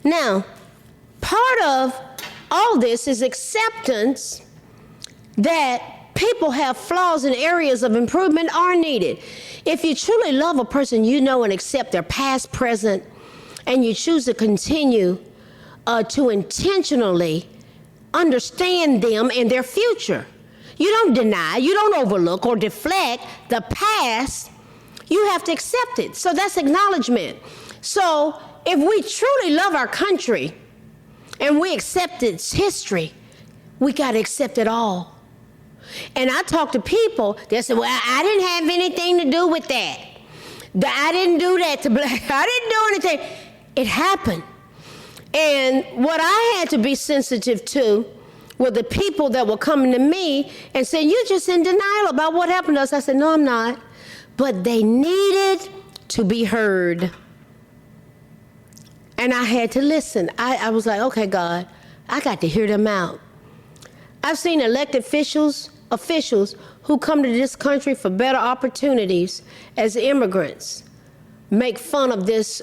Now, part of all this is acceptance that people have flaws and areas of improvement are needed. If you truly love a person, you know and accept their past, present, and you choose to continue to intentionally understand them and their future. You don't deny, you don't overlook or deflect the past. You have to accept it. So that's acknowledgement. So if we truly love our country and we accept its history, we got to accept it all. And I talk to people that say, well, I didn't have anything to do with that. I didn't do that to black. I didn't do anything. It happened. And what I had to be sensitive to were the people that were coming to me and saying, you're just in denial about what happened to us. I said, no, I'm not. But they needed to be heard. And I had to listen. I was like, okay, God, I got to hear them out. I've seen elected officials who come to this country for better opportunities as immigrants make fun of this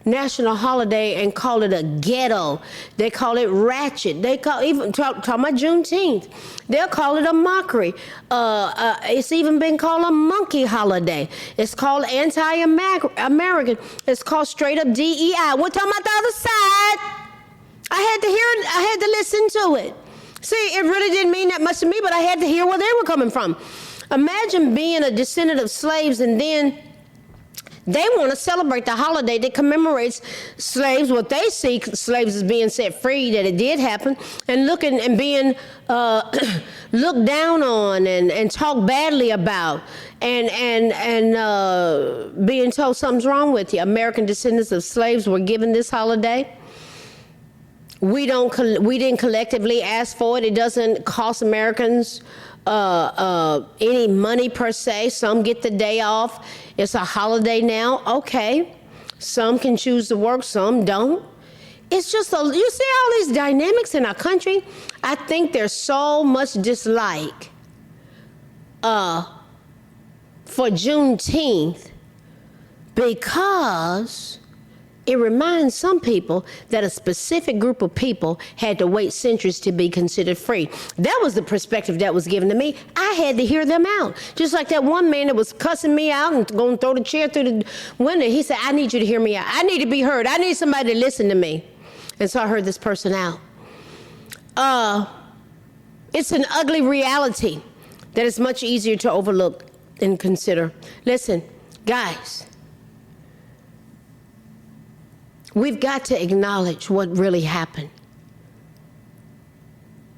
national holiday and call it a ghetto. They call it ratchet. They call even talk about Juneteenth. They'll call it a mockery. It's even been called a monkey holiday. It's called anti-American. It's called straight up DEI. We're talking about the other side. I had to hear it. I had to listen to it. See, it really didn't mean that much to me, but I had to hear where they were coming from. Imagine being a descendant of slaves and then they want to celebrate the holiday that commemorates slaves, what they see slaves as being set free, that it did happen, and looking and being looked down on and talked badly about, and being told something's wrong with you. American descendants of slaves were given this holiday. We didn't collectively ask for it. It doesn't cost Americans any money per se. Some get the day off. It's a holiday now. Okay. Some can choose to work, some don't. It's just, you see all these dynamics in our country? I think there's so much dislike for Juneteenth because it reminds some people that a specific group of people had to wait centuries to be considered free. That was the perspective that was given to me. I had to hear them out. Just like that one man that was cussing me out and going to throw the chair through the window. He said, I need you to hear me out. I need to be heard. I need somebody to listen to me. And so I heard this person out. It's an ugly reality that is much easier to overlook and consider. Listen, guys. we've got to acknowledge what really happened.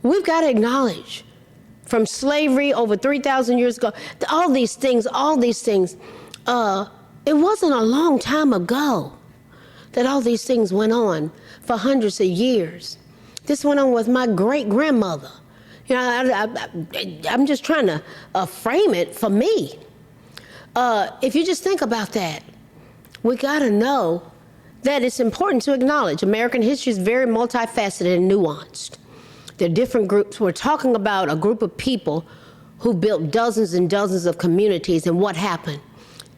We've got to acknowledge from slavery over 3,000 years ago, all these things. It wasn't a long time ago that all these things went on for hundreds of years. This went on with my great-grandmother. You know, I'm just trying to frame it for me. If you just think about that, we got to know that it's important to acknowledge American history is very multifaceted and nuanced. There are different groups. We're talking about a group of people who built dozens and dozens of communities, and what happened?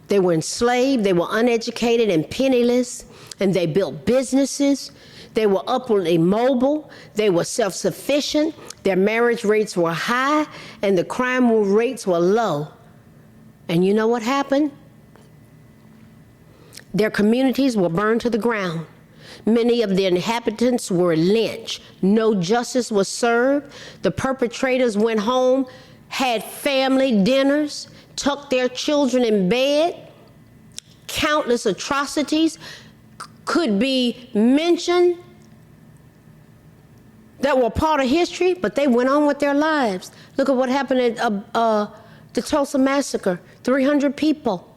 They were enslaved, they were uneducated and penniless, and they built businesses. They were upwardly mobile, they were self-sufficient, their marriage rates were high, and the crime rates were low. And you know what happened? Their communities were burned to the ground. Many of the inhabitants were lynched. No justice was served. The perpetrators went home, had family dinners, tucked their children in bed. Countless atrocities could be mentioned that were part of history, but they went on with their lives. Look at what happened at the Tulsa Massacre, 300 people.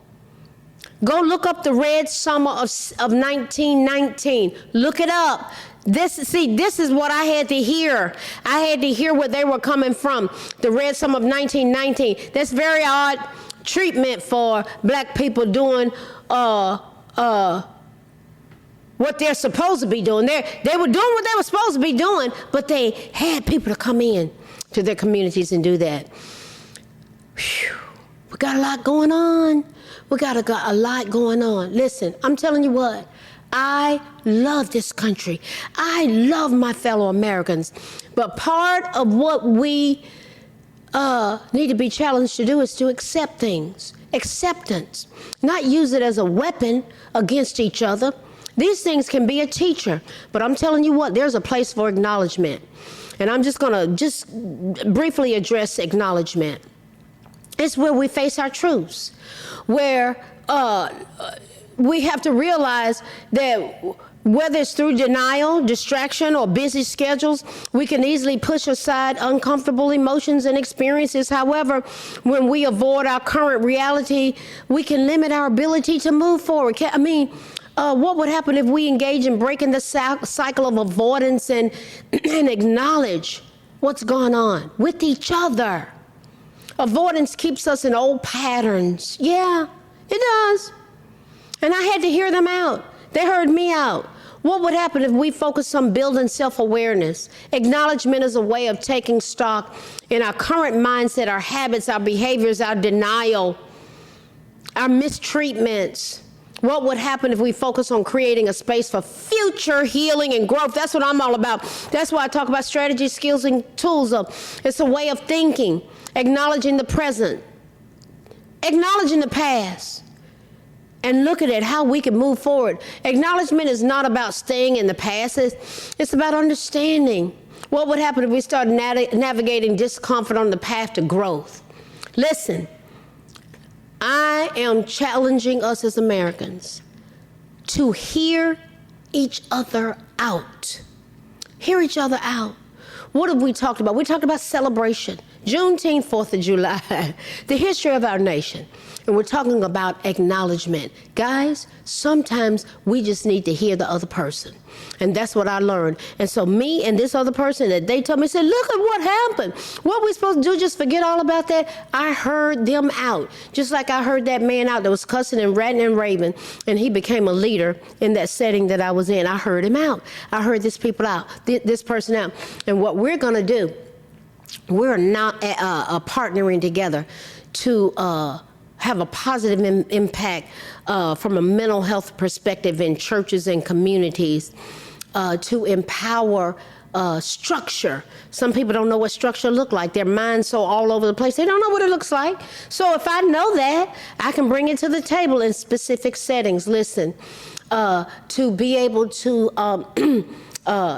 Go look up the Red Summer of 1919. Look it up. This is what I had to hear. I had to hear where they were coming from. The Red Summer of 1919. That's very odd treatment for black people doing what they're supposed to be doing. They were doing what they were supposed to be doing, but they had people to come in to their communities and do that. Whew. We got a lot going on. We got a lot going on. Listen, I'm telling you what, I love this country. I love my fellow Americans. But part of what we need to be challenged to do is to accept things. Acceptance. Not use it as a weapon against each other. These things can be a teacher. But I'm telling you what, there's a place for acknowledgement. And I'm just going to briefly address acknowledgement. It's where we face our truths, where we have to realize that whether it's through denial, distraction, or busy schedules, we can easily push aside uncomfortable emotions and experiences. However, when we avoid our current reality, we can limit our ability to move forward. What would happen if we engage in breaking the cycle of avoidance and acknowledge what's going on with each other? Avoidance keeps us in old patterns. Yeah, it does. And I had to hear them out. They heard me out. What would happen if we focus on building self-awareness? Acknowledgement is a way of taking stock in our current mindset, our habits, our behaviors, our denial, our mistreatments. What would happen if we focus on creating a space for future healing and growth? That's what I'm all about. That's why I talk about strategy, skills, and tools. It's a way of thinking, acknowledging the present, acknowledging the past, and looking at how we can move forward. Acknowledgement is not about staying in the past. It's about understanding. What would happen if we started navigating discomfort on the path to growth? Listen. I am challenging us as Americans to hear each other out. Hear each other out. What have we talked about? We talked about celebration. Juneteenth, 4th of July, the history of our nation. And we're talking about acknowledgement. Guys, sometimes we just need to hear the other person. And that's what I learned. And so me and this other person that they told me, said, look at what happened. What we supposed to do, just forget all about that? I heard them out. Just like I heard that man out that was cussing and ranting and raving. And he became a leader in that setting that I was in. I heard him out. I heard this person out. And what we're going to do, we're not partnering together to have a positive impact from a mental health perspective in churches and communities to empower structure. Some people don't know what structure look like. Their mind's so all over the place. They don't know what it looks like. So if I know that, I can bring it to the table in specific settings. Listen, to be able to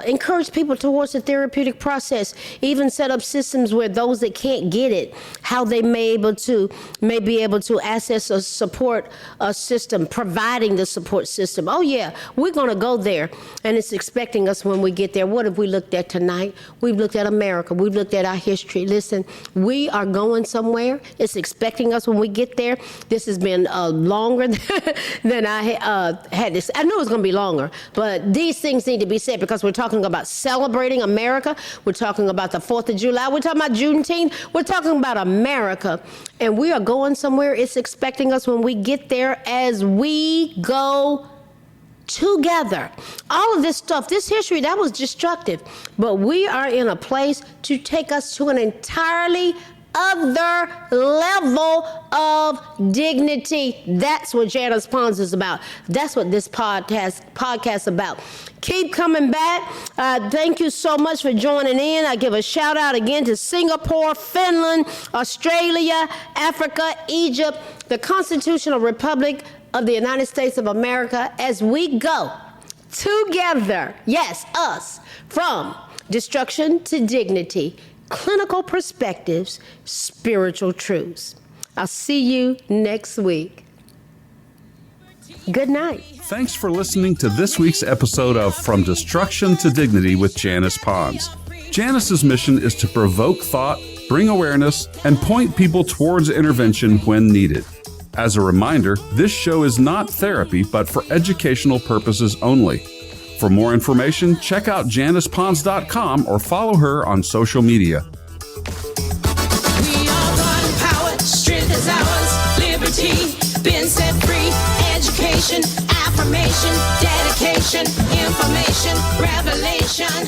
encourage people towards the therapeutic process, even set up systems where those that can't get it, how they may be able to access a support system, providing the support system. Oh yeah, we're going to go there, and it's expecting us when we get there. What have we looked at tonight? We've looked at America. We've looked at our history. Listen, we are going somewhere. It's expecting us when we get there. This has been longer than I had this. I knew it was going to be longer, but these things need to be said because we're talking about celebrating America. We're talking about the 4th of July. We're talking about Juneteenth. We're talking about America, and we are going somewhere. It's expecting us when we get there as we go together. All of this stuff, this history, that was destructive, but we are in a place to take us to an entirely other level of dignity. That's what Janice Pons is about. That's what this podcast is about. Keep coming back. Thank you so much for joining in. I give a shout out again to Singapore, Finland, Australia, Africa, Egypt, the Constitutional Republic of the United States of America, as we go together, yes, us, from destruction to dignity, clinical perspectives, spiritual truths. I'll see you next week. Good night. Thanks for listening to this week's episode of From Destruction to Dignity with Janice Pons. Janice's mission is to provoke thought, bring awareness, and point people towards intervention when needed. As a reminder, this show is not therapy, but for educational purposes only. For more information, check out JanicePons.com or follow her on social media. We are one power, strength is ours, liberty, been set free, education, affirmation, dedication, information, revelation.